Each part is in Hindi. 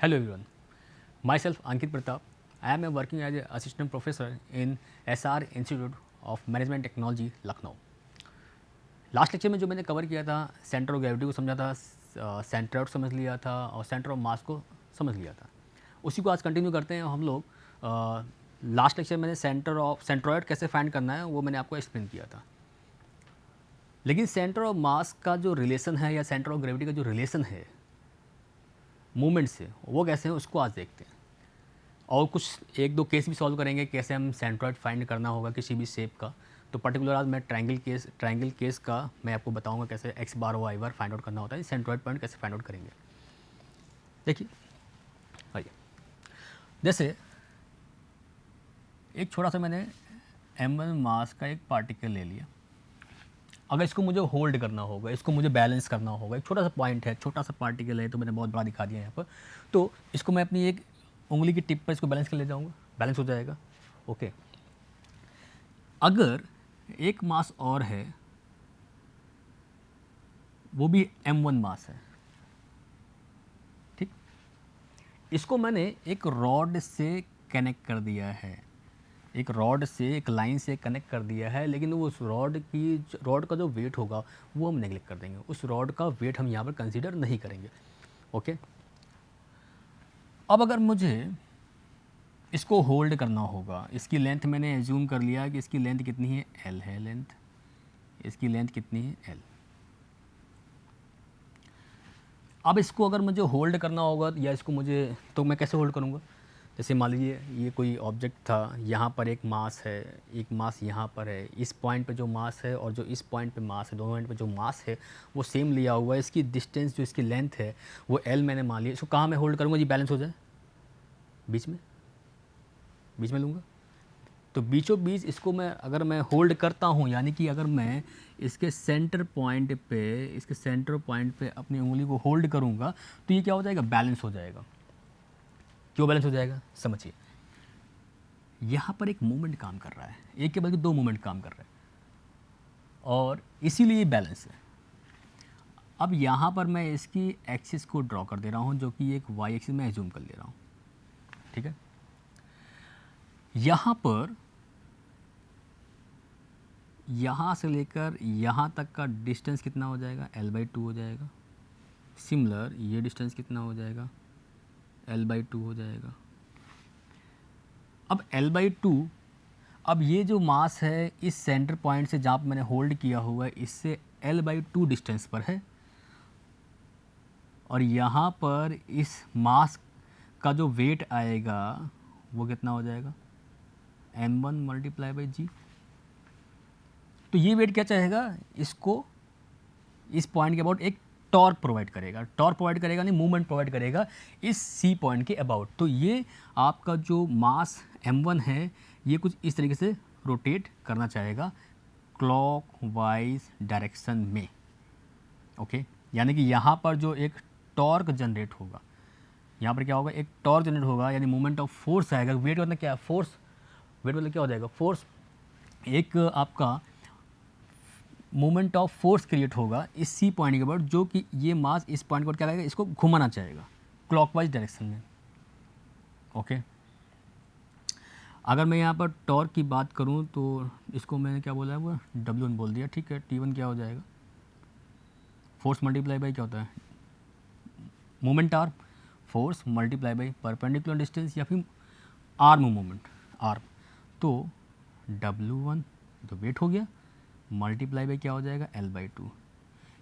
Hello everyone, myself Ankit Pratap. I am working as an assistant professor in SR Institute of Management Technology, Lucknow. Last lecture में जो मैंने कवर किया था सेंटर ऑफ ग्रेविटी को समझा था, सेंटर आउट समझ लिया था और सेंटर ऑफ मास को समझ लिया था. उसी को आज कंटिन्यू करते हैं हम लोग. लास्ट लेक्चर मैंने सेंट्रॉइड कैसे फाइंड करना है वो मैंने आपको एक्सप्लेन किया था. लेकिन सेंटर ऑफ मास का जो रिलेशन है या सेंटर ऑफ ग्रेविटी का जो रिलेशन है मूवमेंट से, वो कैसे हैं उसको आज देखते हैं. और कुछ एक दो केस भी सॉल्व करेंगे कैसे हम सेंट्रॉइड फाइंड करना होगा किसी भी शेप का. तो पर्टिकुलर आज मैं ट्रायंगल केस का मैं आपको बताऊंगा कैसे एक्स बार और वाई बार फाइंड आउट करना होता है, सेंट्रॉइड पॉइंट कैसे फाइंड आउट करेंगे. देखिए आइए, जैसे एक छोटा सा मैंने m1 मास का एक पार्टिकल ले लिया. अगर इसको मुझे होल्ड करना होगा, इसको मुझे बैलेंस करना होगा, एक छोटा सा पॉइंट है, छोटा सा पार्टिकल है, तो मैंने बहुत बड़ा दिखा दिया यहाँ पर. तो इसको मैं अपनी एक उंगली की टिप पर इसको बैलेंस कर ले जाऊँगा, बैलेंस हो जाएगा. ओके. अगर एक मास और है, वो भी m1 मास है, ठीक. इसको मैंने एक रॉड से कनेक्ट कर दिया है, एक रॉड से एक लाइन से कनेक्ट कर दिया है. लेकिन वो उस रॉड का जो वेट होगा वो हम नेगलेक्ट कर देंगे. उस रॉड का वेट हम यहाँ पर कंसीडर नहीं करेंगे. ओके. अब अगर मुझे इसको होल्ड करना होगा, इसकी लेंथ मैंने एज्यूम कर लिया कि इसकी लेंथ कितनी है, L है लेंथ. इसकी लेंथ कितनी है, L. अब इसको अगर मुझे होल्ड करना होगा या इसको मुझे, तो मैं कैसे होल्ड करूँगा. जैसे मान लीजिए ये कोई ऑब्जेक्ट था, यहाँ पर एक मास है, एक मास यहाँ पर है. इस पॉइंट पे जो मास है और जो इस पॉइंट पे मास है, दोनों पॉइंट पे जो मास है वो सेम लिया हुआ है. इसकी डिस्टेंस जो इसकी लेंथ है वो L मैंने मान लिया. इसको कहाँ मैं होल्ड करूँगा जी, बैलेंस हो जाए, बीच में लूँगा. तो बीचों बीच इसको मैं अगर मैं होल्ड करता हूँ, यानी कि अगर मैं इसके सेंटर पॉइंट पे अपनी उंगली को होल्ड करूँगा तो ये क्या हो जाएगा, बैलेंस हो जाएगा. क्यों बैलेंस हो जाएगा, समझिए. यहाँ पर एक मूवमेंट काम कर रहा है, एक के बल्कि दो मूवमेंट काम कर रहे हैं और इसीलिए बैलेंस है. अब यहाँ पर मैं इसकी एक्सिस को ड्रॉ कर दे रहा हूँ, जो कि एक वाई एक्सिस में एज्यूम कर ले रहा हूँ, ठीक है. यहाँ पर यहाँ से लेकर यहाँ तक का डिस्टेंस कितना हो जाएगा, L/2 हो जाएगा. सिमिलर ये डिस्टेंस कितना हो जाएगा, L/2 हो जाएगा. अब L/2, अब ये जो मास है इस सेंटर पॉइंट से जहाँ पर मैंने होल्ड किया हुआ है इससे L/2 डिस्टेंस पर है. और यहाँ पर इस मास का जो वेट आएगा वो कितना हो जाएगा, m1 × g. तो ये वेट क्या चाहेगा, इसको इस पॉइंट के अबाउट एक टॉर्क प्रोवाइड करेगा नहीं, मूवमेंट प्रोवाइड करेगा इस सी पॉइंट के अबाउट. तो ये आपका जो मास m1 है ये कुछ इस तरीके से रोटेट करना चाहेगा क्लॉकवाइज डायरेक्शन में. ओके. यानी कि यहाँ पर जो एक टॉर्क जनरेट होगा, यहाँ पर क्या होगा, एक टॉर्क जनरेट होगा, यानी मूवमेंट ऑफ फोर्स आएगा. वेट मतलब क्या है, फोर्स. वेट मतलब क्या हो जाएगा, फोर्स. एक आपका मोमेंट ऑफ फोर्स क्रिएट होगा इस सी पॉइंट के ऊपर, जो कि ये मास इस पॉइंट पर क्या करेगा, इसको घुमाना चाहेगा क्लॉकवाइज डायरेक्शन में. ओके. अगर मैं यहाँ पर टॉर्क की बात करूँ तो इसको मैंने क्या बोला है, वो W1 बोल दिया, ठीक है. T1 क्या हो जाएगा, फोर्स मल्टीप्लाई बाई क्या होता है, moment arm. Force multiply by perpendicular distance या फिर आर्म मोमेंट, आर्म. तो W1 तो वेट हो गया, मल्टीप्लाई बाई क्या हो जाएगा, L/2.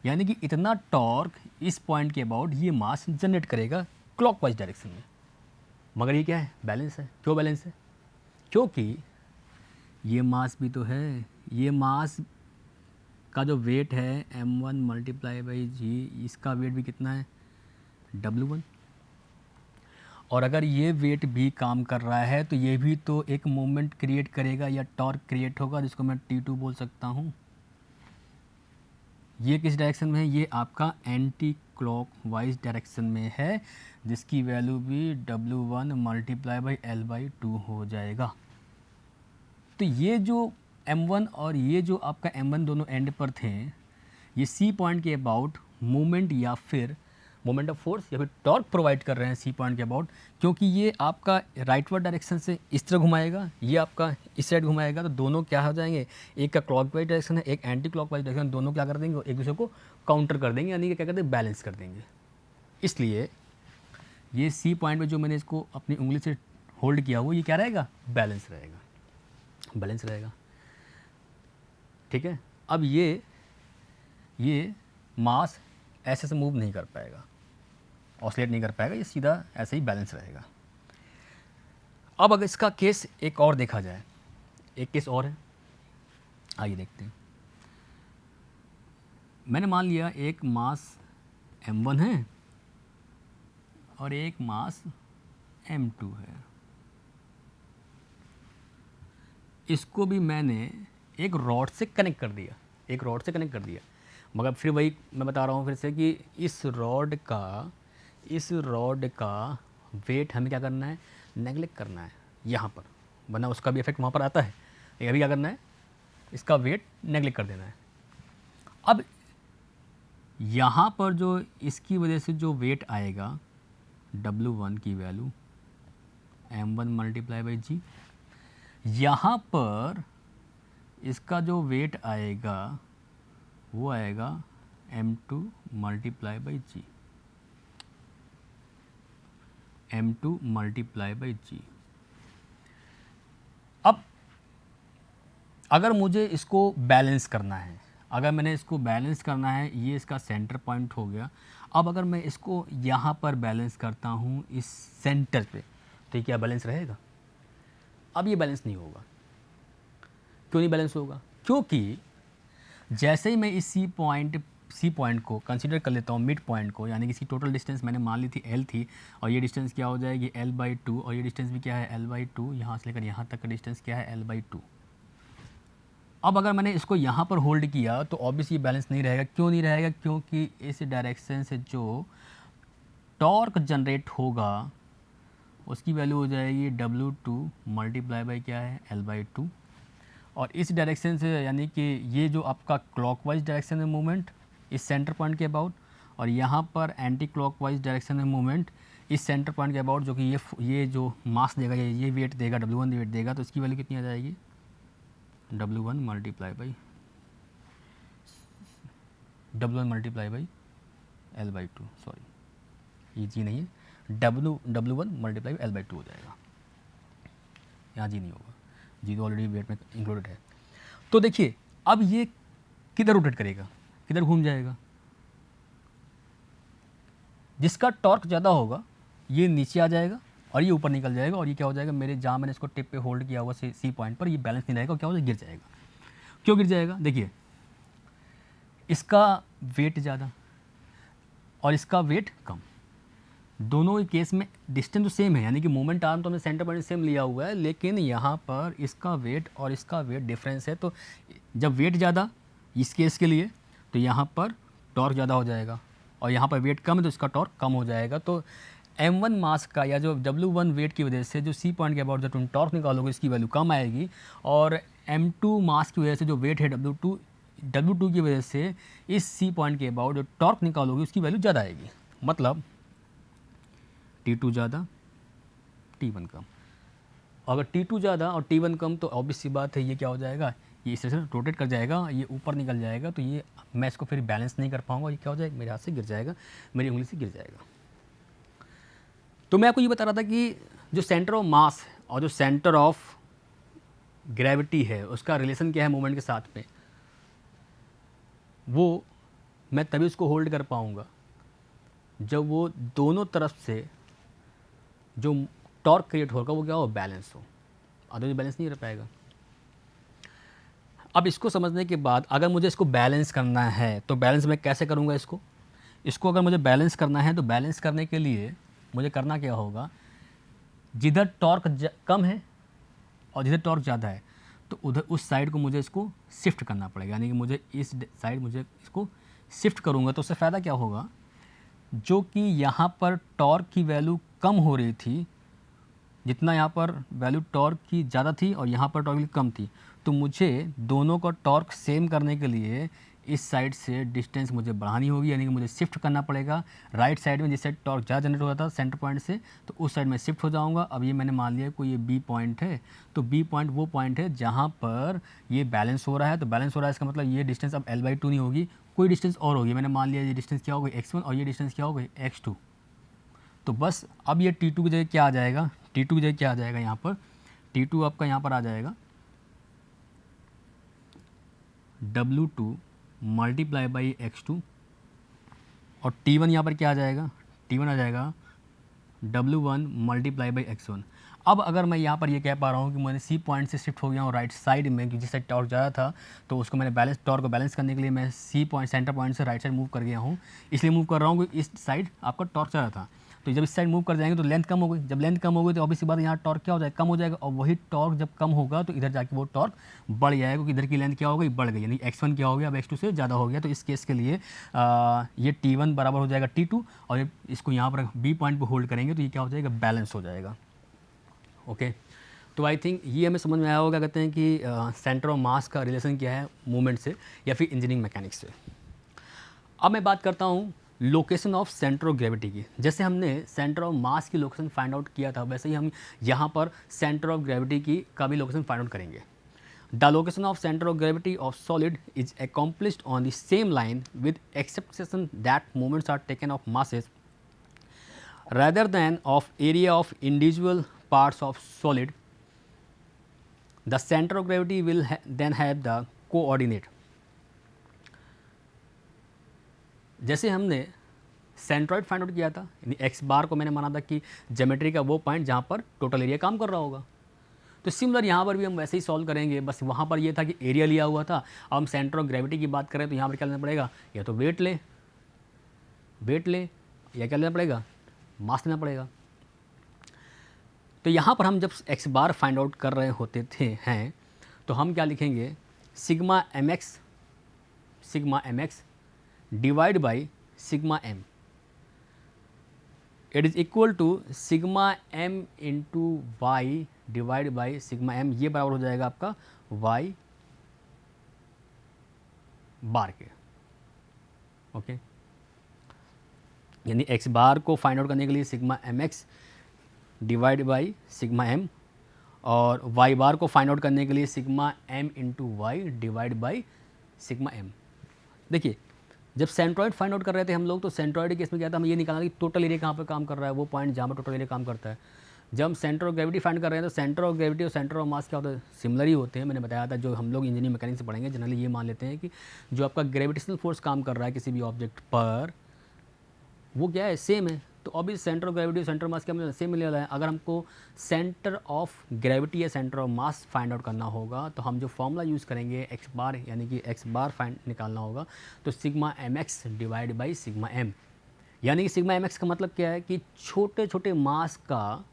यानी कि इतना टॉर्क इस पॉइंट के अबाउट ये मास जनरेट करेगा क्लॉकवाइज डायरेक्शन में. मगर ये क्या है, बैलेंस है. क्यों बैलेंस है, क्योंकि ये मास भी तो है. ये मास का जो वेट है m1 × g, इसका वेट भी कितना है, W1. और अगर ये वेट भी काम कर रहा है तो ये भी तो एक मोमेंट क्रिएट करेगा या टॉर्क क्रिएट होगा, जिसको मैं T2 बोल सकता हूँ. ये किस डायरेक्शन में है, ये आपका एंटी क्लॉकवाइज डायरेक्शन में है, जिसकी वैल्यू भी W1 × L/2 हो जाएगा. तो ये जो m1 और ये जो आपका m1 दोनों एंड पर थे, ये सी पॉइंट के अबाउट मूवमेंट या फिर मोमेंट ऑफ फोर्स या फिर टॉर्क प्रोवाइड कर रहे हैं सी पॉइंट के अबाउट, क्योंकि ये आपका राइटवर्ड डायरेक्शन से इस तरह घुमाएगा, ये आपका इस साइड घुमाएगा, तो दोनों क्या हो जाएंगे, एक का क्लॉकवाइज डायरेक्शन है, एक एंटी क्लॉकवाइज डायरेक्शन, दोनों क्या कर देंगे, एक दूसरे को काउंटर कर देंगे, यानी कि क्या करते हैं, बैलेंस कर देंगे। इसलिए ये सी पॉइंट में जो मैंने इसको अपनी उंगली से होल्ड किया वो ये क्या रहेगा, बैलेंस रहेगा, बैलेंस रहेगा। ठीक है। अब ये मास ऐसे से मूव नहीं कर पाएगा, ऑसिलेट नहीं कर पाएगा, ये सीधा ऐसे ही बैलेंस रहेगा। अब अगर इसका केस एक और देखा जाए, एक केस और है, आइए देखते हैं। मैंने मान लिया एक मास m1 है और एक मास m2 है, इसको भी मैंने एक रॉड से कनेक्ट कर दिया, एक रॉड से कनेक्ट कर दिया, मगर फिर वही मैं बता रहा हूँ फिर से कि इस रॉड का वेट हमें क्या करना है, नेगलेक्ट करना है यहाँ पर, वरना उसका भी इफेक्ट वहाँ पर आता है। ये अभी क्या करना है, इसका वेट नेगलेक्ट कर देना है। अब यहाँ पर जो इसकी वजह से जो वेट आएगा W1 की वैल्यू m1 मल्टीप्लाई बाई जी, यहाँ पर इसका जो वेट आएगा वो आएगा m2 multiply by g, m2 multiply by g. अब अगर मुझे इसको बैलेंस करना है, अगर मैंने इसको बैलेंस करना है, ये इसका सेंटर पॉइंट हो गया। अब अगर मैं इसको यहाँ पर बैलेंस करता हूँ इस सेंटर पे, तो ये क्या बैलेंस रहेगा? अब ये बैलेंस नहीं होगा। क्यों नहीं बैलेंस होगा? क्योंकि जैसे ही मैं इस सी पॉइंट को कंसीडर कर लेता हूँ मिड पॉइंट को, यानी कि इसकी टोटल डिस्टेंस मैंने मान ली थी l थी, और ये डिस्टेंस क्या हो जाएगी l/2, और ये डिस्टेंस भी क्या है l/2, यहाँ से लेकर यहाँ तक का डिस्टेंस क्या है l/2। अब अगर मैंने इसको यहाँ पर होल्ड किया तो ऑब्वियसली ये बैलेंस नहीं रहेगा। क्यों नहीं रहेगा? क्योंकि इस डायरेक्शन से जो टॉर्क जनरेट होगा उसकी वैल्यू हो जाएगी W2 मल्टीप्लाई बाई क्या है l/2, और इस डायरेक्शन से यानी कि ये जो आपका क्लॉकवाइज डायरेक्शन है मूवमेंट इस सेंटर पॉइंट के अबाउट, और यहाँ पर एंटी क्लॉकवाइज डायरेक्शन है मूवमेंट इस सेंटर पॉइंट के अबाउट, जो कि ये जो मास देगा, ये वेट देगा, W1 वेट देगा, तो इसकी वैल्यू कितनी आ जाएगी W1 multiply by l/2, sorry ये जी नहीं है, W1 मल्टीप्लाई l/2 हो जाएगा, यहाँ जी नहीं होगा, जी तो ऑलरेडी वेट में इंक्लूडेड है। तो देखिए अब ये किधर रोटेट करेगा, किधर घूम जाएगा? जिसका टॉर्क ज़्यादा होगा ये नीचे आ जाएगा और ये ऊपर निकल जाएगा, और ये क्या हो जाएगा, मेरे जहाँ मैंने इसको टिप पे होल्ड किया हुआ सी पॉइंट पर, ये बैलेंस नहीं रहेगा, क्या हो जाएगा, गिर जाएगा। क्यों गिर जाएगा? देखिए इसका वेट ज़्यादा और इसका वेट कम, दोनों ही केस में डिस्टेंस तो सेम है, यानी कि मोमेंट आर्म तो हमने सेंटर पॉइंट सेम लिया हुआ है, लेकिन यहाँ पर इसका वेट और इसका वेट डिफरेंस है। तो जब वेट ज़्यादा इस केस के लिए, तो यहाँ पर टॉर्क ज़्यादा हो जाएगा, और यहाँ पर वेट कम है तो इसका टॉर्क कम हो जाएगा। तो m1 मास का या जो W1 वेट की वजह से जो सी पॉइंट के अबाउट जो तुम टॉर्क निकालोगे इसकी वैल्यू कम आएगी, और m2 मास की वजह से जो वेट है W2 की वजह से इस सी पॉइंट के अबाउट जो टॉर्क निकालोगे उसकी वैल्यू ज़्यादा आएगी। मतलब T2 ज़्यादा T1 कम। अगर T2 ज़्यादा और T1 कम तो ऑब्वियस सी बात है ये क्या हो जाएगा, ये इस तरह से रोटेट कर जाएगा, ये ऊपर निकल जाएगा, तो ये मैं इसको फिर बैलेंस नहीं कर पाऊंगा, ये क्या हो जाएगा, मेरे हाथ से गिर जाएगा, मेरी उंगली से गिर जाएगा। तो मैं आपको ये बता रहा था कि जो सेंटर ऑफ मास और जो सेंटर ऑफ ग्रेविटी है उसका रिलेशन क्या है मोमेंट के साथ में, वो मैं तभी उसको होल्ड कर पाऊंगा जब वो दोनों तरफ से जो टॉर्क क्रिएट होगा वो क्या हो, बैलेंस हो, अदरवाइज बैलेंस नहीं रह पाएगा। अब इसको समझने के बाद अगर मुझे इसको बैलेंस करना है तो बैलेंस मैं कैसे करूँगा? इसको अगर मुझे बैलेंस करना है तो बैलेंस करने के लिए मुझे करना क्या होगा, जिधर टॉर्क कम है और जिधर टॉर्क ज़्यादा है तो उधर उस साइड को मुझे इसको शिफ्ट करना पड़ेगा, यानी कि मुझे इस साइड मुझे इसको शिफ्ट करूँगा तो उससे फ़ायदा क्या होगा, जो कि यहाँ पर टॉर्क की वैल्यू कम हो रही थी, जितना यहाँ पर वैल्यू टॉर्क की ज़्यादा थी और यहाँ पर टॉर्क की कम थी, तो मुझे दोनों का टॉर्क सेम करने के लिए इस साइड से डिस्टेंस मुझे बढ़ानी होगी, यानी कि मुझे शिफ्ट करना पड़ेगा राइट साइड में, जिससे टॉर्क ज़्यादा जनरेट हो रहा था सेंटर पॉइंट से, तो उस साइड में शिफ्ट हो जाऊंगा। अब ये मैंने मान लिया कोई ये बी पॉइंट है, तो बी पॉइंट वो पॉइंट है जहाँ पर ये बैलेंस हो रहा है। तो बैलेंस हो रहा है इसका मतलब ये डिस्टेंस अब L/2 नहीं होगी, कोई डिस्टेंस और होगी। मैंने मान लिया ये डिस्टेंस क्या हो गई x1 और ये डिस्टेंस क्या हो गई x2। तो बस अब ये T2 की जगह क्या आ जाएगा, T2 की जगह क्या आ जाएगा यहाँ पर, T2 आपका यहाँ पर आ जाएगा W2 मल्टीप्लाई बाई x2, और T1 यहाँ पर क्या आ जाएगा, T1 आ जाएगा W1 मल्टीप्लाई बाई x1। अब अगर मैं यहाँ पर ये कह पा रहा हूँ कि मैंने सी पॉइंट से शिफ्ट हो गया हूँ राइट साइड में, क्योंकि जिस साइड टॉर्क ज़्यादा था तो उसको मैंने बैलेंस, टॉर्क को बैलेंस करने के लिए मैं सी पॉइंट सेंटर पॉइंट से राइट साइड मूव कर गया हूँ। इसलिए मूव कर रहा हूँ कि इस साइड आपका टॉर्क ज़्यादा था, तो जब इस साइड मूव कर जाएंगे तो लेंथ कम हो गई। जब लेंथ कम हो गई तो ऑब्वियसली बात यहाँ टॉर्क क्या हो जाएगा, कम हो जाएगा। और वही टॉर्क जब कम होगा तो इधर जाके वो टॉर्क बढ़ जाएगा, क्योंकि इधर की लेंथ क्या हो गई, बढ़ गई, यानी x1 क्या हो गया अब x2 से ज़्यादा हो गया। तो इस केस के लिए ये T1 बराबर हो जाएगा T2, और इसको यहाँ पर बी पॉइंट पर होल्ड करेंगे तो ये क्या हो जाएगा, बैलेंस हो जाएगा। ओके, तो आई थिंक ये हमें समझ में आया होगा, कहते हैं कि सेंटर ऑफ मास का रिलेशन क्या है मूवमेंट से या फिर इंजीनियरिंग मैकेनिक्स से। अब मैं बात करता हूँ location of centre of gravity की। जैसे हमने सेंटर ऑफ मास की लोकेशन फाइंड आउट किया था, वैसे ही हम यहाँ पर सेंटर ऑफ ग्रेविटी की का भी लोकेशन फाइंड आउट करेंगे। The location of centre of gravity of solid is accomplished on the same line with exception that moments are taken of masses rather than of area of individual parts of solid. The center of gravity will then have the coordinate. जैसे हमने सेंट्रॉइड फाइंड आउट किया था, यानी एक्स बार को मैंने माना था कि ज्योमेट्री का वो पॉइंट जहाँ पर टोटल एरिया काम कर रहा होगा। तो सिमिलर यहाँ पर भी हम वैसे ही सॉल्व करेंगे, बस वहाँ पर ये था कि एरिया लिया हुआ था। अब हम सेंटर ऑफ ग्रेविटी की बात करें तो यहाँ पर क्या लेना पड़ेगा, या तो वेट ले या क्या लेना पड़ेगा, मास लेना पड़ेगा। तो यहाँ पर हम जब एक्स बार फाइंड आउट कर रहे होते हैं तो हम क्या लिखेंगे, sigma M X divide by sigma M, it is equal to sigma M into Y divide by sigma M. ये बराबर हो जाएगा आपका वाई बार के। ओके, यानी एक्स बार को फाइंड आउट करने के लिए sigma M X divide by sigma M, और वाई बार को फाइंड आउट करने के लिए sigma M into Y divide by sigma M. देखिए, जब सेंट्रॉइड फाइंड आउट कर रहे थे हम लोग, तो सेंट्रॉइड के केस में क्या था, हम ये निकालना कि टोटल एरिया कहाँ पर काम कर रहा है, वो पॉइंट जहाँ पर टोटल एरिया काम करता है। जब हम सेंटर ऑफ ग्रेविटी फाइंड कर रहे हैं तो सेंटर ऑफ ग्रेविटी और सेंटर ऑफ मास क्या होता है, सिमिलर ही होते हैं। मैंने बताया था, जो हम लोग इंजीनियरिंग मैकेनिक्स से पढ़ेंगे जनरली ये मान लेते हैं कि जो आपका ग्रेविटेशनल फोर्स काम कर रहा है किसी भी ऑब्जेक्ट पर, वो क्या है, सेम है। तो अभी सेंटर ऑफ ग्रेविटी और सेंटर ऑफ मास क्या मिलेगा, सेम मिलने वाला है। अगर हमको सेंटर ऑफ ग्रेविटी या centre of mass find out करना होगा तो हम जो फॉर्मूला यूज़ करेंगे एक्स बार, यानी कि एक्स बार फाइंड निकालना होगा तो sigma M X divide by sigma M. यानी कि सिग्मा एम एक्स का मतलब क्या है कि छोटे छोटे मास का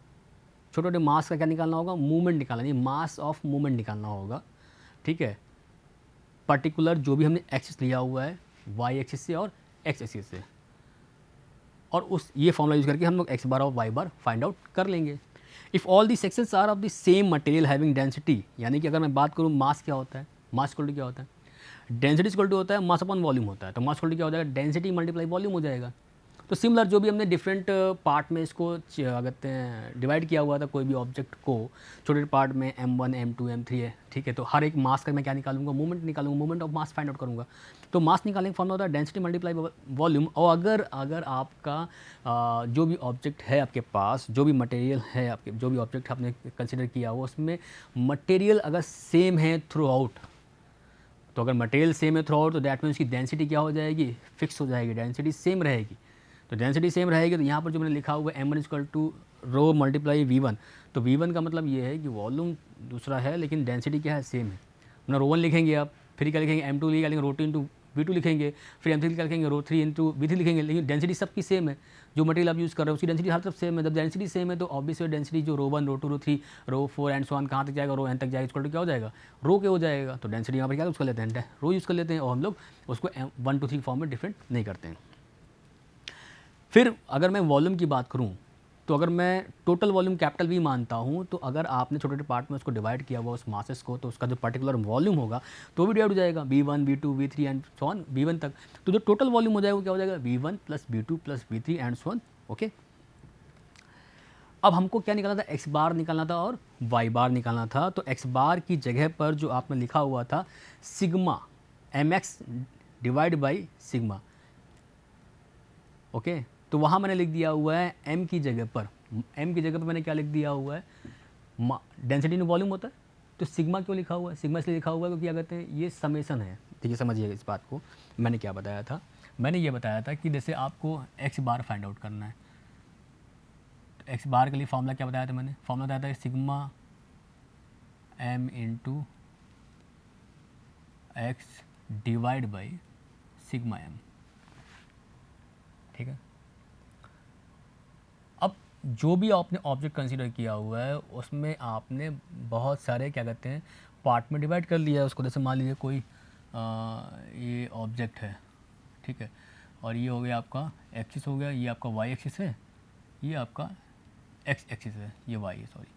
क्या निकालना होगा, मूवमेंट निकालना, यानी मास ऑफ मूवमेंट निकालना होगा। ठीक है, पर्टिकुलर जो भी हमने एक्सिस लिया हुआ है, वाई एक्सिस से और एक्स एक्सिस से, और उस ये फॉर्मूला यूज़ करके हम लोग एक्स बार और वाई बार फाइंड आउट कर लेंगे। If all the sections are of the same material having density, यानी कि अगर मैं बात करूँ मास क्या होता है, मास इक्वल टू क्या होता है, डेंसिटी इक्वल टू होता है मास अपॉन वॉल्यूम होता है। तो मास इक्वल टू क्या हो जाएगा, डेंसिटी मल्टीप्लाई वॉल्यूम हो जाएगा। तो सिमिलर जो भी हमने डिफरेंट पार्ट में इसको क्या कहते हैं डिवाइड किया हुआ था, कोई भी ऑब्जेक्ट को छोटे पार्ट में M1 M2 M3 है, ठीक है। तो हर एक मास का मैं क्या निकालूंगा, मूवमेंट निकालूंगा, movement of mass find out करूंगा। तो मास निकालने का फॉर्मूला होता है डेंसिटी मल्टीप्लाई वॉल्यूम। और अगर आपका जो भी ऑब्जेक्ट है आपके पास, जो भी मटेरियल है आपके, जो भी ऑब्जेक्ट आपने कंसिडर किया हुआ, उसमें मटेरियल अगर सेम है थ्रू आउट, तो अगर मटेरियल सेम है थ्रू आउट तो दैट मीन्स की डेंसिटी क्या हो जाएगी, फिक्स हो जाएगी, डेंसिटी सेम रहेगी। तो डेंसिटी सेम रहेगी, तो यहाँ पर जो मैंने लिखा हुआ है M1 equal to row multiply V1, तो V1 का मतलब ये है कि वॉल्यूम दूसरा है लेकिन डेंसिटी क्या है, सेम है। अपना रो 1 लिखेंगे आप, फिर क्या लिखेंगे M2 लिखेंगे, रो 2 इंटू V2 लिखेंगे, फिर M3 क्या लिखेंगे, रो 3 इंटू V3 लिखेंगे, लेकिन डेंसिटी सबकी सेम है। जो मटेरियल आप यूज़ कर रहे हो उसकी डेंसिटी हर तरफ सेम है। जब डेंसिटी सेम है तो ऑब्वियसली डेंसिटी जो रो 1 रो 2 रो 3 रो 4 एंड सो ऑन कहाँ तक जाएगा, रो n तक जाएगा, इक्वल टू क्या हो जाएगा, रो के हो जाएगा। तो डेंसिटी यहाँ पर क्या यूज़ कर लेते हैं, रो यूज़ कर लेते हैं, और हम लोग उसको 1 2 3 फॉर्म में डिफरेंट नहीं करते हैं। फिर अगर मैं वॉल्यूम की बात करूं तो अगर मैं टोटल वॉल्यूम कैपिटल वी मानता हूँ, तो अगर आपने छोटे छोटे पार्ट में उसको डिवाइड किया हुआ उस मासेस को, तो उसका जो पर्टिकुलर वॉल्यूम होगा तो भी डिवाइड हो जाएगा V1 V2 V3 and so on V1 तक। तो जो टोटल वॉल्यूम हो जाएगा वो क्या हो जाएगा V1 plus V2 plus V3 and so on. Okay, अब हमको क्या निकालना था, एक्स बार निकालना था और वाई बार निकालना था। तो एक्स बार की जगह पर जो आपने लिखा हुआ था sigma mx divide by sigma. Okay, तो वहाँ मैंने लिख दिया हुआ है m की जगह पर, m की जगह पर मैंने क्या लिख दिया हुआ है, डेंसिटी इन वॉल्यूम होता है। तो सिग्मा क्यों लिखा हुआ है, सिग्मा इसलिए लिखा हुआ है क्योंकि क्या कहते हैं ये समेसन है। ठीक है, समझिएगा इस बात को। मैंने क्या बताया था, मैंने ये बताया था कि जैसे आपको एक्स बार फाइंड आउट करना है, तो एक्स बार के लिए फॉर्मूला क्या बताया था मैंने, फॉर्मूला बताया था कि sigma m into X divide by sigma m। ठीक है, अब जो भी आपने ऑब्जेक्ट कंसीडर किया हुआ है उसमें आपने बहुत सारे क्या कहते हैं पार्ट में डिवाइड कर लिया है उसको। जैसे मान लीजिए कोई ये ऑब्जेक्ट है, ठीक है, और ये हो गया आपका एक्सिस हो गया, ये आपका वाई एक्सिस है, ये आपका एक्स एक्सिस है, ये वाई है, सॉरी।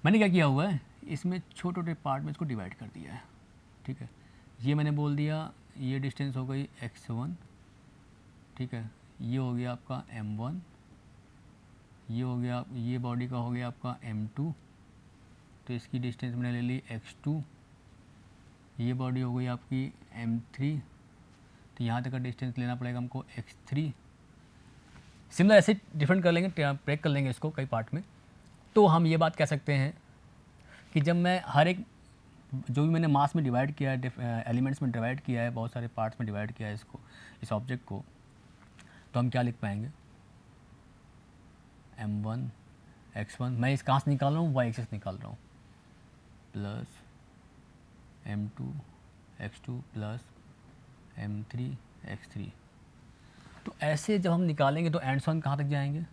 मैंने क्या किया हुआ है, इसमें छोटे छोटे पार्ट में इसको डिवाइड कर दिया है। ठीक है, ये मैंने बोल दिया ये डिस्टेंस हो गई x1, ठीक है, ये हो गया आपका m1, ये हो गया, ये बॉडी का हो गया आपका m2, तो इसकी डिस्टेंस मैंने ले ली x2, ये बॉडी हो गई आपकी m3, तो यहाँ तक का डिस्टेंस लेना पड़ेगा हमको x3। सिमिलर ऐसे डिफरेंट कर लेंगे, ब्रेक कर लेंगे इसको कई पार्ट में। तो हम ये बात कह सकते हैं कि जब मैं हर एक जो भी मैंने मास में डिवाइड किया है, एलिमेंट्स में डिवाइड किया है, बहुत सारे पार्ट्स में डिवाइड किया है इसको, इस ऑब्जेक्ट को, तो हम क्या लिख पाएंगे, m1 x1, मैं इस कहाँ से निकाल रहा हूँ, y एक्सिस निकाल रहा हूँ, plus m2 x2 plus m3 x3। तो ऐसे जब हम निकालेंगे तो एंड वन कहाँ तक जाएंगे,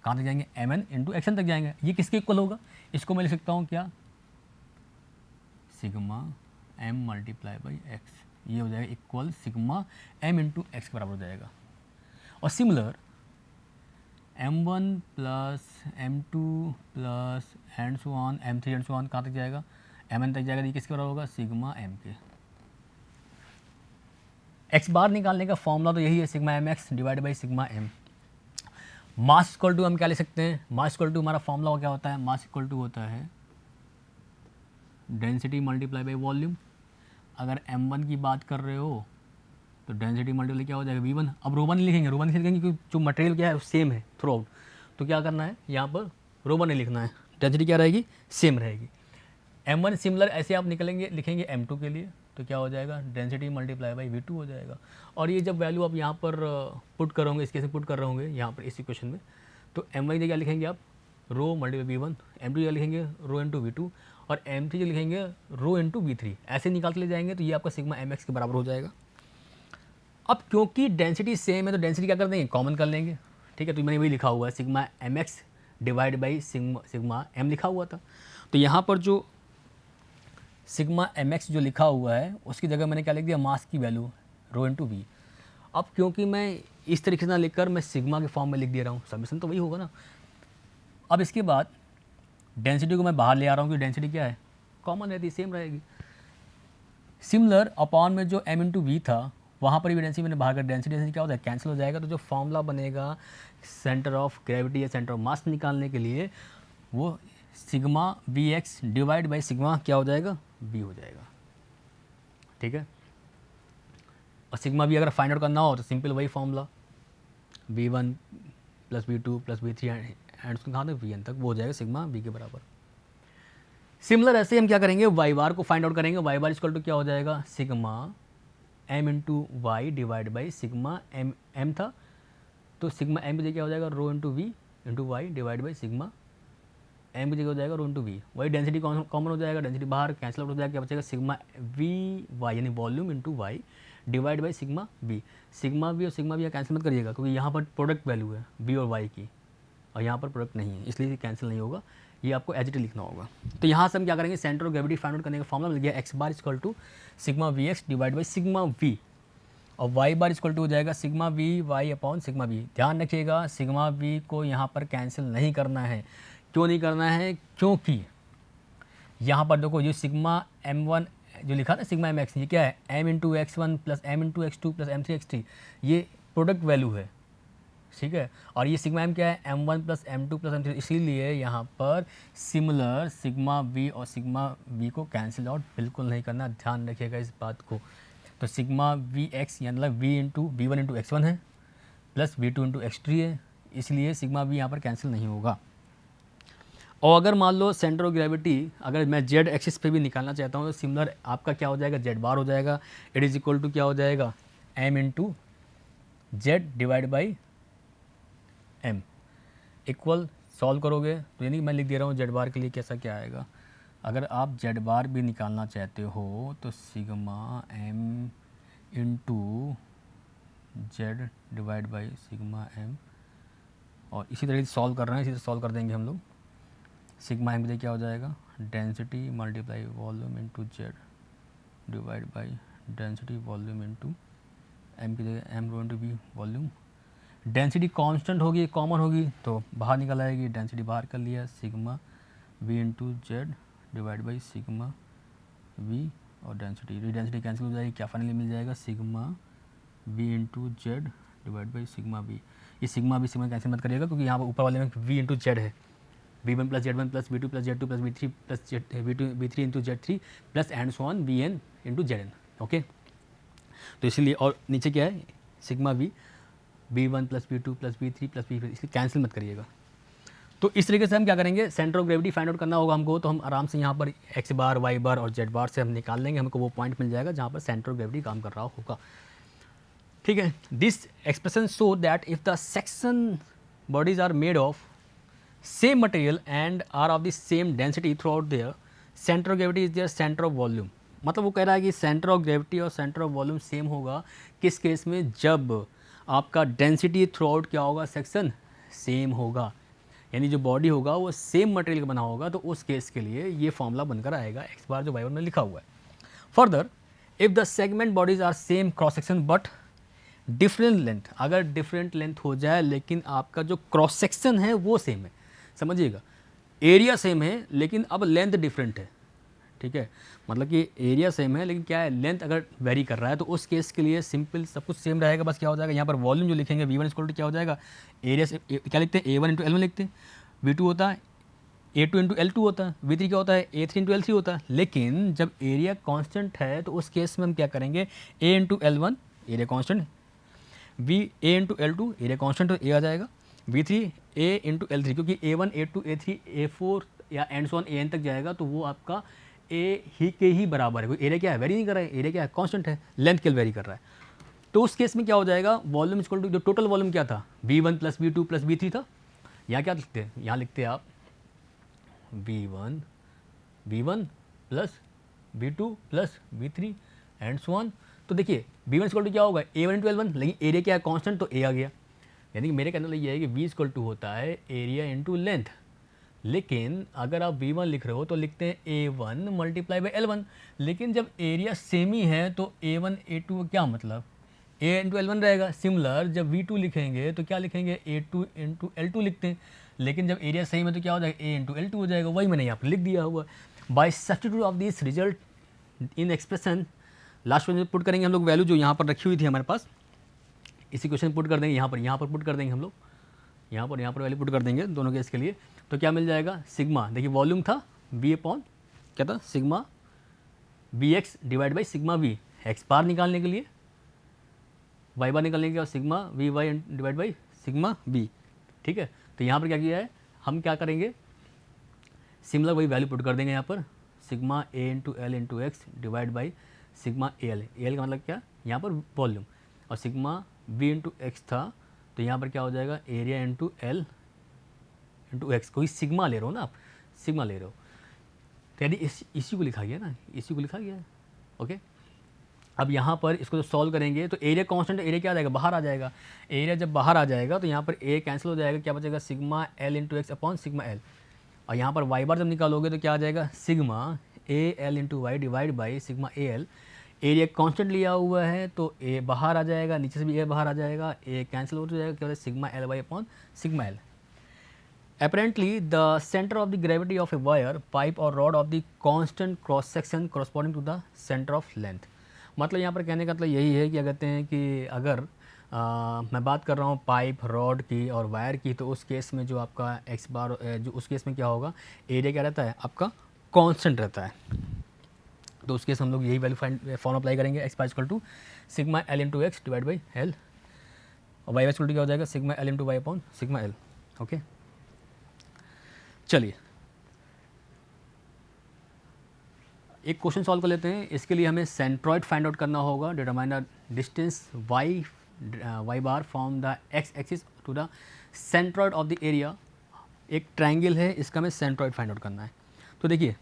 कहाँ तक जाएंगे, mn इंटू एक्सन तक जाएंगे। ये किसके इक्वल होगा, इसको मैं लिख सकता हूँ क्या, sigma m multiply by x, ये हो जाएगा equal sigma m into x के बराबर हो जाएगा। और similar m1 plus m2 plus and so on m3 and so on कहाँ तक जाएगा, mn तक जाएगा। ये किसके बराबर होगा, सिग्मा m के। एक्स बार निकालने का फॉर्मूला तो यही है, sigma M X divide by sigma M. Mass equal to हम क्या ले सकते हैं, मास इक्वल टू हमारा फॉर्मूला क्या होता है, मास इक्वल टू होता है डेंसिटी मल्टीप्लाई बाई वॉल्यूम। अगर m1 की बात कर रहे हो तो डेंसिटी मल्टीप्लाई क्या हो जाएगा v1। अब रो 1 नहीं लिखेंगे, रो 1 नहीं लिखेंगे क्योंकि जो मटेरियल क्या है सेम है थ्रू आउट। तो क्या करना है, यहाँ पर रो 1 नहीं लिखना है, डेंसिटी क्या रहेगी, सेम रहेगी। m1 सिमिलर ऐसे आप निकलेंगे, लिखेंगे m2 के लिए, तो क्या हो जाएगा, डेंसिटी मल्टीप्लाई बाई v2 हो जाएगा। और ये जब वैल्यू आप यहाँ पर पुट करोगे, इसके से पुट कर रहे होंगे यहाँ पर इस इक्वेशन में, तो m1 की क्या लिखेंगे आप, रो मल्टीप्लाई v1, m2 क्या लिखेंगे, रो इंटू v2, और m3 जो लिखेंगे रो इंटू v3। ऐसे निकालते ले जाएंगे तो ये आपका सिग्मा mx के बराबर हो जाएगा। अब क्योंकि डेंसिटी सेम है तो डेंसिटी क्या कर देंगे, कॉमन कर लेंगे। ठीक है, तो मैंने वही लिखा हुआ है sigma mx divide by sigma m लिखा हुआ था। तो यहाँ पर जो सिग्मा mx जो लिखा हुआ है उसकी जगह मैंने क्या लिख दिया, मास की वैल्यू रो इंटू वी। अब क्योंकि मैं इस तरीके से ना लिखकर मैं सिग्मा के फॉर्म में लिख दे रहा हूँ, समेशन तो वही होगा ना। अब इसके बाद डेंसिटी को मैं बाहर ले आ रहा हूँ क्योंकि डेंसिटी क्या है, कॉमन रहती है, सेम रहेगी। सिमिलर अपॉन में जो m इंटू वी था वहाँ पर भी डेंसिटी मैंने बाहर कर, डेंसिटी क्या होता है, कैंसिल हो जाएगा। तो जो फॉर्मूला बनेगा सेंटर ऑफ ग्रेविटी या सेंटर ऑफ मास निकालने के लिए वो sigma V X divide by sigma क्या हो जाएगा, वी हो जाएगा। ठीक है, और सिग्मा वी अगर फाइंड आउट करना हो तो सिंपल वही formula v1 plus v2 plus v3 and उसको कहाँ तक vn तक, वो हो जाएगा सिग्मा v के बराबर। सिमिलर ऐसे हम क्या करेंगे, वाई बार को फाइंड आउट करेंगे। वाई बार इक्वल टू क्या हो जाएगा, sigma m into Y divide by sigma m था, तो सिग्मा m की जगह क्या हो जाएगा, rho into V into Y divide by sigma m की जगह हो जाएगा रो इंटू वी। वही डेंसिटी कॉमन हो जाएगा, डेंसिटी बाहर कैंसिल आउट हो जाएगा, क्या बचेगा, सिग्मा वी वाई यानी volume into Y divide by sigma V. Sigma V और सिग्मा वी कैंसिल मत करिएगा क्योंकि यहाँ पर प्रोडक्ट वैल्यू है वी और वाई की, और यहाँ पर प्रोडक्ट नहीं है, इसलिए कैंसिल नहीं होगा, ये आपको एच डी लिखना होगा। तो यहाँ से हम क्या करेंगे, centre of gravity find out करने का फॉर्मूला मिल गया, X bar equal to sigma V X divide by sigma V. और वाई बार इक्वल टू हो जाएगा sigma V Y upon sigma V. ध्यान रखिएगा सिग्मा वी को यहाँ पर कैंसिल नहीं करना है। क्यों नहीं करना है? क्योंकि यहाँ पर देखो ये सिग्मा m1 जो लिखा ना सिग्मा mx, ये क्या है m into x1 plus m into x2 plus m3 x3, ये प्रोडक्ट वैल्यू है, ठीक है। और ये सिग्मा m क्या है m1 plus m2 plus m3, इसीलिए यहाँ पर सिमिलर सिग्मा v और सिग्मा v को कैंसिल आउट बिल्कुल नहीं करना, ध्यान रखिएगा इस बात को। तो सिग्मा वी एक्स यानी मतलब v into V one into X one है plus V two into X three है, इसलिए सिग्मा v यहाँ पर कैंसिल नहीं होगा। और अगर मान लो सेंटर ऑफ ग्रेविटी अगर मैं जेड एक्सिस पे भी निकालना चाहता हूँ तो सिमिलर आपका क्या हो जाएगा, जेड बार हो जाएगा। इट इज़ इक्वल टू क्या हो जाएगा, M into Z divide by M. Equal solve करोगे तो यानी मैं लिख दे रहा हूँ जेड बार के लिए कैसा क्या आएगा। अगर आप जेड बार भी निकालना चाहते हो तो sigma M into Z divide by sigma M, और इसी तरह से सॉल्व कर रहे हैं, इसी तरह सॉल्व कर देंगे हम लोग। सिग्मा एम क्या हो जाएगा, density multiply volume into Z divide by density volume into M की जगह M rho into V volume. Density constant होगी, कॉमन होगी तो बाहर निकल आएगी, डेंसिटी बाहर कर लिया, sigma V into Z divide by sigma V और डेंसिटी कैंसिल हो जाएगी, क्या फाइनली मिल जाएगा sigma V into Z divide by sigma V. ये सिग्मा वी सिग्मा कैंसिल मत करिएगा क्योंकि यहाँ पर ऊपर वाले में वी इंटू जेड है, V one plus Z one plus V two plus Z two plus V three plus Z V three into Z three plus and so on V N into Z N. Okay, तो इसलिए और नीचे क्या है sigma V one plus V two plus V three plus V, इसलिए कैंसिल मत करिएगा। तो इस तरीके से हम क्या करेंगे, centre of gravity find out करना होगा हमको, तो हम आराम से यहाँ पर एक्स बार वाई बार और जेड बार से हम निकाल लेंगे, हमको वो पॉइंट मिल जाएगा जहाँ पर सेंटर ऑफ ग्रेविटी काम कर रहा होगा। ठीक है, this expression show that if the section bodies are made of same material and are of the same density throughout their, centre of gravity is their centre of volume. मतलब वो कह रहा है कि सेंटर ऑफ ग्रेविटी और सेंटर ऑफ वॉल्यूम सेम होगा किस केस में, जब आपका डेंसिटी थ्रू आउट क्या होगा, सेक्शन सेम होगा, यानी जो बॉडी होगा वो सेम मटेरियल का बना होगा, तो उस केस के लिए ये फॉर्मूला बनकर आएगा एक्स बार जो वाई वन में लिखा हुआ है। Further if the segment bodies are same cross section but different length, अगर डिफरेंट लेंथ हो जाए लेकिन आपका जो क्रॉस सेक्शन है वो सेम है, समझिएगा एरिया सेम है लेकिन अब लेंथ डिफरेंट है, ठीक है, मतलब कि एरिया सेम है लेकिन क्या है लेंथ अगर वेरी कर रहा है, तो उस केस के लिए सिंपल सब कुछ सेम रहेगा, बस क्या हो जाएगा यहाँ पर वॉल्यूम जो लिखेंगे वी वन इक्वल टू क्या हो जाएगा, एरिया से क्या लिखते हैं A one into L one लिखते हैं, वी टू होता है ए टू इंटू एल टू होता है, वी थ्री क्या होता है ए थ्री इंटू एल थ्री होता है। लेकिन जब एरिया कांस्टेंट है तो उस केस में हम क्या करेंगे, A into L one area constant, V A into L two area constant तो ए आ जाएगा, V three A into L three, क्योंकि A one A two A three A four या and so on A N तक जाएगा तो वो आपका ए ही के ही बराबर है, कोई एरिया क्या है वेरी नहीं कर रहा है, एरिया क्या है कांस्टेंट है, लेंथ केवल वेरी कर रहा है। तो उस केस में क्या हो जाएगा, वॉल्यूम इक्वल टू जो टोटल वॉल्यूम क्या था V one plus V two plus V three था, यहाँ क्या लिखते हैं, यहाँ लिखते हैं आप V one plus V two plus V three and so on. तो देखिए वी वन इक्वल टू क्या होगा A one into L one, लेकिन एरिया क्या है कांस्टेंट तो ए आ गया, यानी कि मेरे कहने का ये है कि वी इक्वल टू होता है एरिया इंटू लेंथ। लेकिन अगर आप वी वन लिख रहे हो तो लिखते हैं A one multiply by L one, लेकिन जब एरिया सेम ही है तो ए वन ए टू क्या मतलब ए इंटू एल वन रहेगा। सिमिलर जब वी टू लिखेंगे तो क्या लिखेंगे ए टू इंटू एल टू लिखते हैं, लेकिन जब एरिया सेम है तो क्या हो जाएगा ए इंटू एल टू हो जाएगा, वही मैंने यहाँ पर लिख दिया हुआ। By substitute of this result in expression, last में पुट करेंगे हम लोग वैल्यू जो यहाँ पर रखी हुई थी हमारे पास, इसी क्वेश्चन पुट कर देंगे यहाँ पर पुट कर देंगे हम लोग, यहाँ पर वैल्यू पुट कर देंगे दोनों केस के लिए। तो क्या मिल जाएगा सिग्मा, देखिए वॉल्यूम था वी अपॉन क्या था sigma V X divide by sigma V, X bar निकालने के लिए वाई बार निकालने के लिए, और sigma V Y divide by sigma V. ठीक है, तो यहाँ पर क्या किया है, हम क्या करेंगे सिमिलर वही वैल्यू पुट कर देंगे यहाँ पर, sigma A into L into X divide by sigma A L का मतलब क्या यहाँ पर वॉल्यूम, और सिग्मा वी इंटू एक्स था तो यहाँ पर क्या हो जाएगा area into L into x, कोई सिग्मा ले रहे हो ना आप, सिग्मा ले रहे हो तो यानी इसी को लिखा गया ना, इसी को लिखा गया है। ओके, अब यहाँ पर इसको जो सॉल्व करेंगे तो एरिया कांस्टेंट, एरिया क्या आ जाएगा बाहर आ जाएगा, एरिया जब बाहर आ जाएगा तो यहाँ पर ए कैंसिल हो जाएगा, क्या बचेगा sigma L into x upon sigma L, और यहाँ पर वाई बार जब निकालोगे तो क्या आ जाएगा sigma A L into Y divide by sigma A L area constant लिया हुआ है तो ए बाहर आ जाएगा, नीचे से भी ए बाहर आ जाएगा, ए कैंसिल हो जाएगा, केवल sigma L Y upon sigma L. Apparently, the center of the gravity of a wire, pipe or rod of the constant cross section corresponding to the center of length। मतलब यहाँ पर कहने का मतलब यही है कि क्या कहते हैं कि अगर मैं बात कर रहा हूँ पाइप रॉड की और वायर की, तो उस केस में जो आपका एक्स बार जो उस केस में क्या होगा, एरिया क्या रहता है आपका कांस्टेंट रहता है। तो उस केस हम लोग यही वैल्यू फॉर्म अप्लाई करेंगे, X bar equal to sigma L into X divide by L, और वाई इक्वल टू क्या हो जाएगा, sigma L into Y upon sigma L. Okay, चलिए एक क्वेश्चन सॉल्व कर लेते हैं। इसके लिए हमें सेंट्रॉइड फाइंड आउट करना होगा। Determine the distance Y bar from the X axis to the centroid of the area. एक ट्रायंगल है, इसका हमें सेंट्रॉइड फाइंड आउट करना है। तो देखिए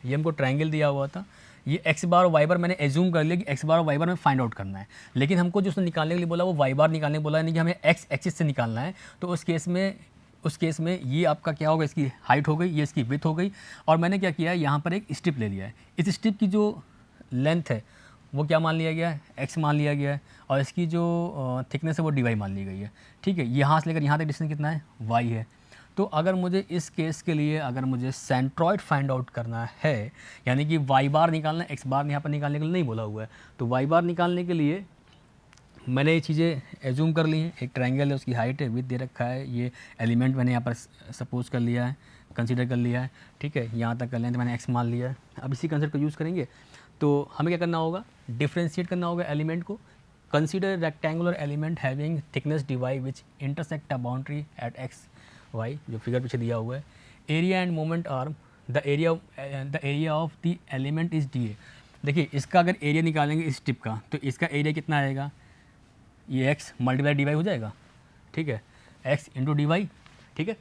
ये हमको ट्रायंगल दिया हुआ था, ये एक्स बार और वाई बार मैंने एज्यूम कर लिया कि एक्स बार और वाई बार में फाइंड आउट करना है, लेकिन हमको जो उसने निकालने के लिए बोला वो वाई बार निकालने को बोला, यानी कि हमें एक्स एक्सिस से निकालना है। तो उस केस में ये आपका क्या होगा, इसकी हाइट हो गई, ये इसकी विड्थ हो गई, और मैंने क्या किया है यहाँ पर एक स्ट्रिप ले लिया है। इस स्ट्रिप की जो लेंथ है वो क्या मान लिया गया है, एक्स मान लिया गया है, और इसकी जो थिकनेस है वो डी वाई मान ली गई है। ठीक है, यहाँ से लेकर यहाँ तक डिस्टेंस कितना है, वाई है। तो अगर मुझे इस केस के लिए अगर मुझे सेंट्रॉइड फाइंड आउट करना है, यानी कि वाई बार निकालना है, एक्स बार यहाँ पर निकालने के लिए नहीं बोला हुआ है, तो वाई बार निकालने के लिए मैंने ये चीज़ें एज्यूम कर ली हैं। एक ट्रायंगल है, उसकी हाइट है, विड्थ दे रखा है, ये एलिमेंट मैंने यहाँ पर सपोज कर लिया है, कंसीडर कर लिया है। ठीक है, यहाँ तक का लेंथ मैंने एक्स मान लिया है। अब इसी कंसेप्ट को यूज़ करेंगे, तो हमें क्या करना होगा, डिफ्रेंशिएट करना होगा एलिमेंट को। Consider rectangular element having thickness D Y which intersect a boundary at X Y, जो फिगर पीछे दिया हुआ है। Area and moment arm the area of the element is D A. देखिए इसका अगर एरिया निकालेंगे इस टिप का, तो इसका एरिया कितना आएगा, ये x मल्टीप्लाई डी वाई हो जाएगा। ठीक है, x इंटू डी वाई। ठीक है,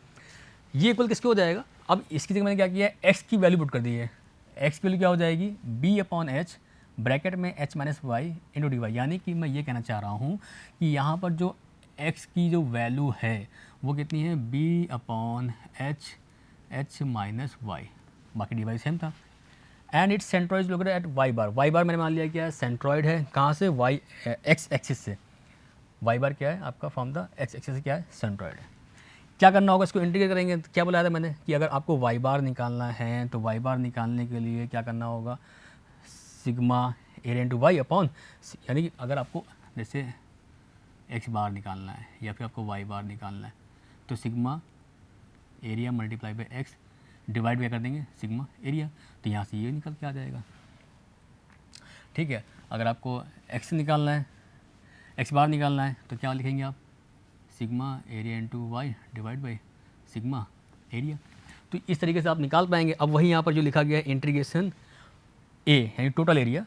ये इक्वल किसके हो जाएगा, अब इसकी जगह मैंने क्या किया है, x की वैल्यू पुट कर दी है। x की वैल्यू क्या हो जाएगी, b अपॉन एच ब्रैकेट में h minus Y into D Y. यानी कि मैं ये कहना चाह रहा हूँ कि यहाँ पर जो x की जो वैल्यू है वो कितनी है, b upon H minus Y, बाकी डी वाई सेम था। And it's centroid located at Y bar. Y bar मैंने मान लिया क्या है, सेंट्रॉइड है, कहाँ से, वाई एक्स एक्सिस से। वाई बार क्या है आपका फ्रॉम द एक्स एक्सिस से क्या है, सेंट्रॉइड है। क्या करना होगा, इसको इंटीग्रेट करेंगे। तो क्या बोला था मैंने कि अगर आपको वाई बार निकालना है तो वाई बार निकालने के लिए क्या करना होगा, sigma area into Y upon, यानी कि अगर आपको जैसे एक्स बार निकालना है या फिर आपको वाई बार निकालना है, तो sigma area multiply by x divide क्या कर देंगे, सिग्मा एरिया। तो यहाँ से ये निकल के आ जाएगा। ठीक है, अगर आपको एक्स निकालना है, एक्स बार निकालना है, तो क्या लिखेंगे आप, sigma area into Y divide by sigma area. तो इस तरीके से आप निकाल पाएंगे। अब वही यहाँ पर जो लिखा गया है इंटीग्रेशन ए यानी टोटल एरिया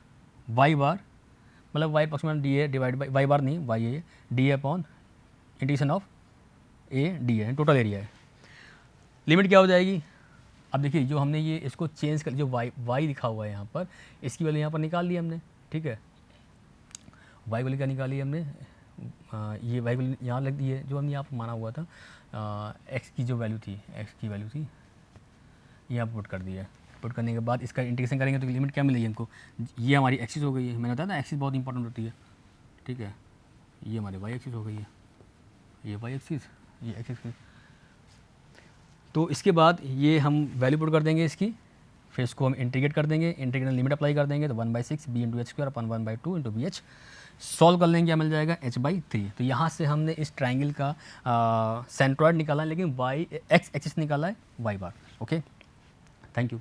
वाई बार, मतलब Y approximate D A divide by, Y bar नहीं Y A D A upon integration of A D A, total area है। लिमिट क्या हो जाएगी, अब देखिए जो हमने ये इसको चेंज कर, जो वाई लिखा हुआ है यहाँ पर, इसकी वैल्यू यहाँ पर निकाल ली हमने। ठीक है, वाई वैल्यू क्या निकाली हमने, ये वाई वैल्यू यहाँ लग दी है, जो हमने यहाँ पर माना हुआ था एक्स की जो वैल्यू थी, एक्स की वैल्यू थी यहाँ पुट कर दी है। पुट करने के बाद इसका इंटीग्रेशन करेंगे तो लिमिट क्या मिलेगी हमको, ये हमारी एक्सिस हो गई है। मैंने बताया ना एक्सिस बहुत इंपॉर्टेंट होती है। ठीक है, ये हमारी वाई एक्सिस हो गई है, ये वाई एक्सिस, ये एक्स एक्सिस। तो इसके बाद ये हम वैल्यू पुट कर देंगे इसकी, फिर इसको हम इंटीग्रेट कर देंगे, इंटीग्रेशन लिमिट अप्लाई कर देंगे, तो 1/6 B into H square upon 1/2 into B H. Solve कर लेंगे, क्या मिल जाएगा, h/3। तो यहाँ से हमने इस ट्राइंगल का सेंट्रॉइड निकाला है, लेकिन वाई एक्स एक्सिस निकाला है Y bar. Okay, thank you.